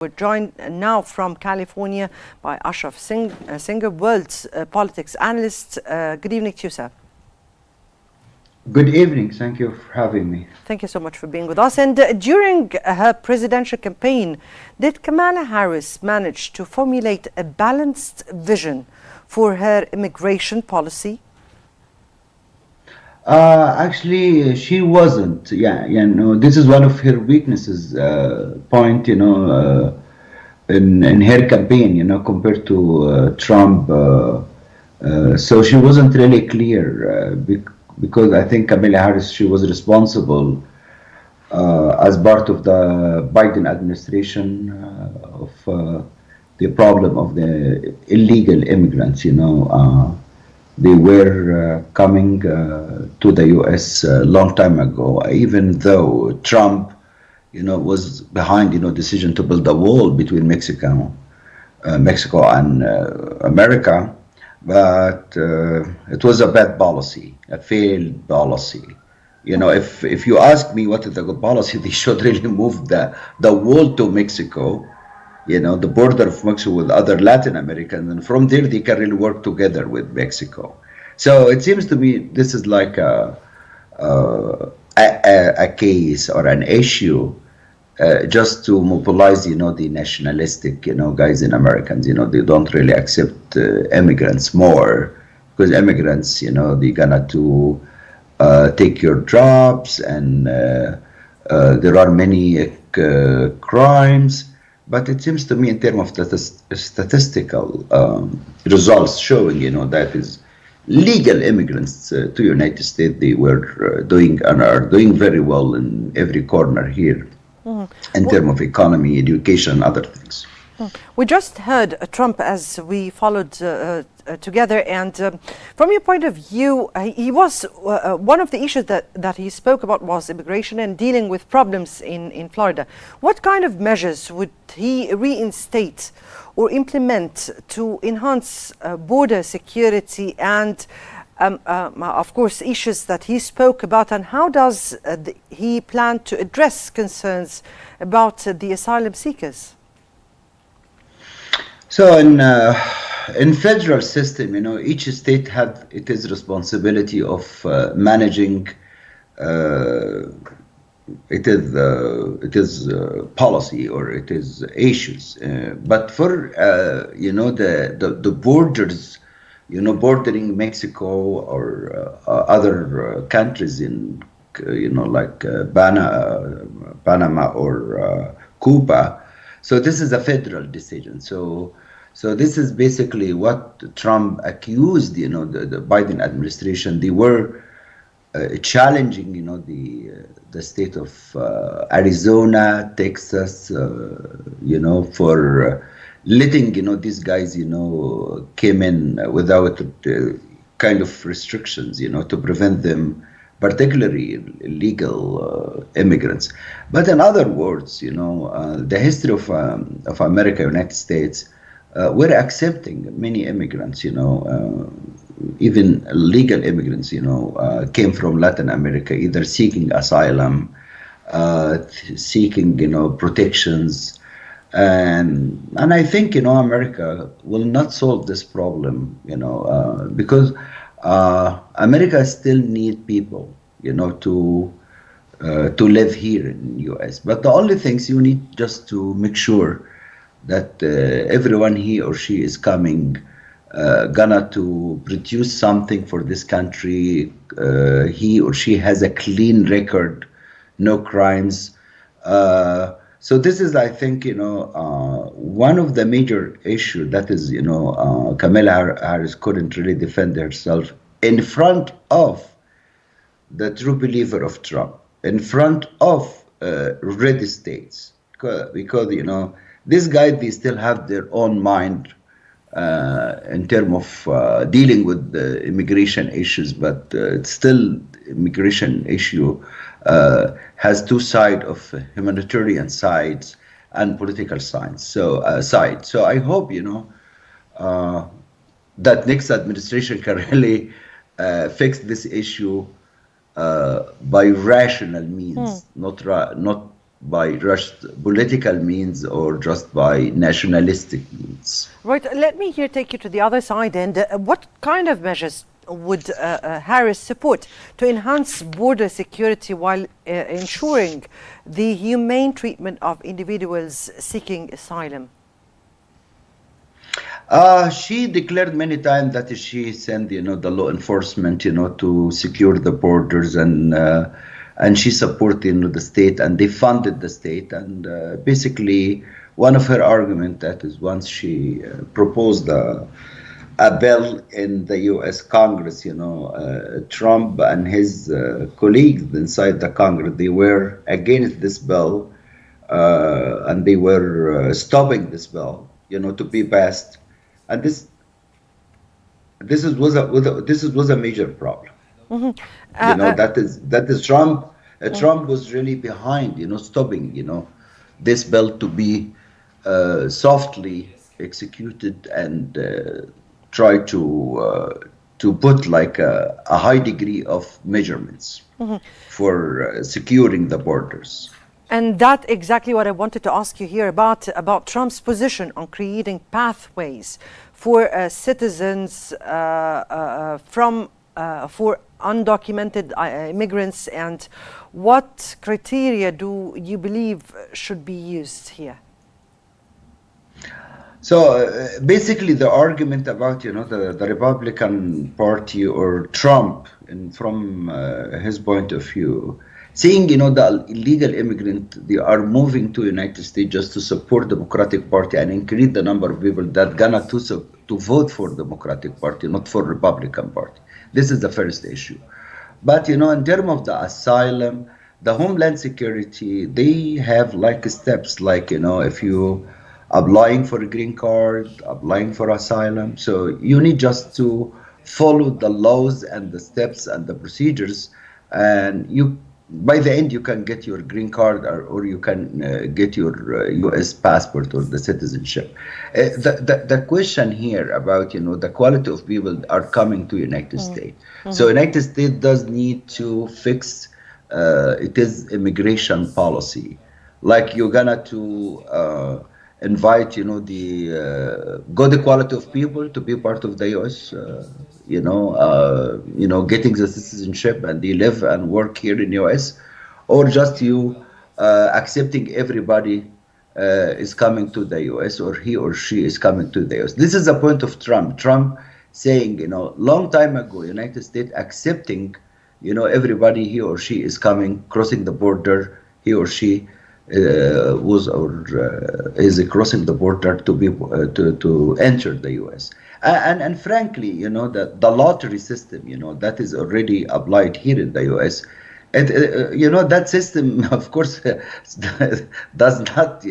We're joined now from California by Ashraf Singer, world politics analyst. Good evening to you, sir. Good evening. Thank you for having me. Thank you so much for being with us. And during her presidential campaign, did Kamala Harris manage to formulate a balanced vision for her immigration policy? Actually, she wasn't. Yeah, this is one of her weaknesses. Point, in her campaign, compared to Trump. So she wasn't really clear because I think Kamala Harris, she was responsible as part of the Biden administration of the problem of the illegal immigrants. They were coming to the U.S. a long time ago, even though Trump, was behind, decision to build a wall between Mexico and America. But it was a bad policy, a failed policy. If you ask me what is the good policy, they should really move the wall to Mexico, the border of Mexico with other Latin Americans, and from there they can really work together with Mexico. So it seems to me this is like a case or an issue just to mobilize, the nationalistic, guys in Americans. They don't really accept immigrants more because immigrants, they're gonna to take your jobs, and there are many crimes. But it seems to me, in terms of statistical results showing, that is legal immigrants to United States, they were doing and are doing very well in every corner here. In terms of economy, education, and other things. We just heard Trump as we followed together, and from your point of view, he was one of the issues that he spoke about was immigration and dealing with problems in Florida. What kind of measures would he reinstate or implement to enhance border security and of course, issues that he spoke about, and how does he plan to address concerns about the asylum seekers? So in federal system, each state had its responsibility of managing it is policy or it is issues. But for the borders, bordering Mexico or other countries in, like Panama or Cuba. So this is a federal decision. So this is basically what Trump accused, the Biden administration. They were challenging, the state of Arizona, Texas, for letting these guys came in without kind of restrictions to prevent them, particularly illegal immigrants. But in other words, the history of America, United States, we're accepting many immigrants, even legal immigrants, came from Latin America, either seeking asylum, seeking protections. And I think America will not solve this problem, because America still need people, to live here in the U.S. But the only things you need just to make sure that everyone he or she is coming gonna to produce something for this country. He or she has a clean record, no crimes. So this is, I think, one of the major issues that is, Kamala Harris couldn't really defend herself in front of the true believer of Trump, in front of red states, because these guys, they still have their own mind in terms of dealing with the immigration issues, but it's still immigration issue has two sides of humanitarian sides and political sides. So I hope that next administration can really fix this issue by rational means, not by just political means or just by nationalistic means. Right. Let me here take you to the other side. And what kind of measures would Harris support to enhance border security while ensuring the humane treatment of individuals seeking asylum? She declared many times that she sent, the law enforcement, to secure the borders, and she supported, the state, and they funded the state. And basically, one of her arguments that is once she proposed a bill in the U.S. Congress, Trump and his colleagues inside the Congress, they were against this bill, and they were stopping this bill, to be passed. And this was a major problem. Mm-hmm. That is Trump. Trump was really behind, stopping, this bill to be softly executed and try to put like a high degree of measurements for securing the borders. And that's exactly what I wanted to ask you here about Trump's position on creating pathways for citizens for undocumented immigrants, and what criteria do you believe should be used here? So basically, the argument about the Republican Party or Trump, and from his point of view, seeing the illegal immigrant, they are moving to United States just to support Democratic Party and increase the number of people that gonna to vote for Democratic Party, not for Republican Party. This is the first issue. But in terms of the asylum, the Homeland Security, they have like steps, like if you applying for a green card, applying for asylum, so you need just to follow the laws and the steps and the procedures, and by the end you can get your green card, or you can get your U.S. passport or the citizenship. The question here about the quality of people are coming to United States. So United States does need to fix it is immigration policy, like you're gonna to invite the good quality of people to be part of the U.S. Getting the citizenship and they live and work here in U.S., or just you accepting everybody is coming to the U.S. or he or she is coming to the U.S. This is the point of Trump. Trump saying, long time ago, United States accepting, everybody he or she is coming, crossing the border, he or she was or is crossing the border to be to enter the U.S. And frankly, the lottery system, that is already applied here in the U.S. And that system, of course, does not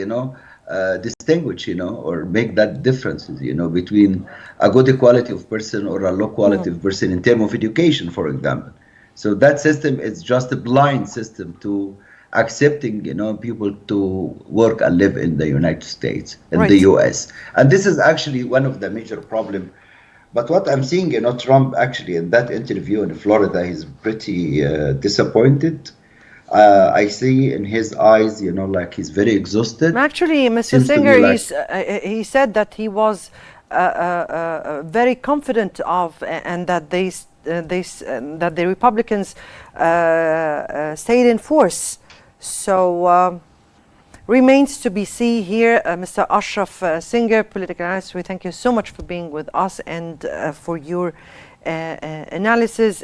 distinguish, or make that differences, between a good quality of person or a low quality of person in terms of education, for example. So that system is just a blind system to accepting people to work and live in the United States, in the US. And this is actually one of the major problems. But what I'm seeing, Trump actually in that interview in Florida, he's pretty disappointed. I see in his eyes, like he's very exhausted. Actually, Mr. Singer, he said that he was very confident of, and that that the Republicans stayed in force. So remains to be seen here. Mr. Ashraf Singer, political analyst, we thank you so much for being with us and for your analysis.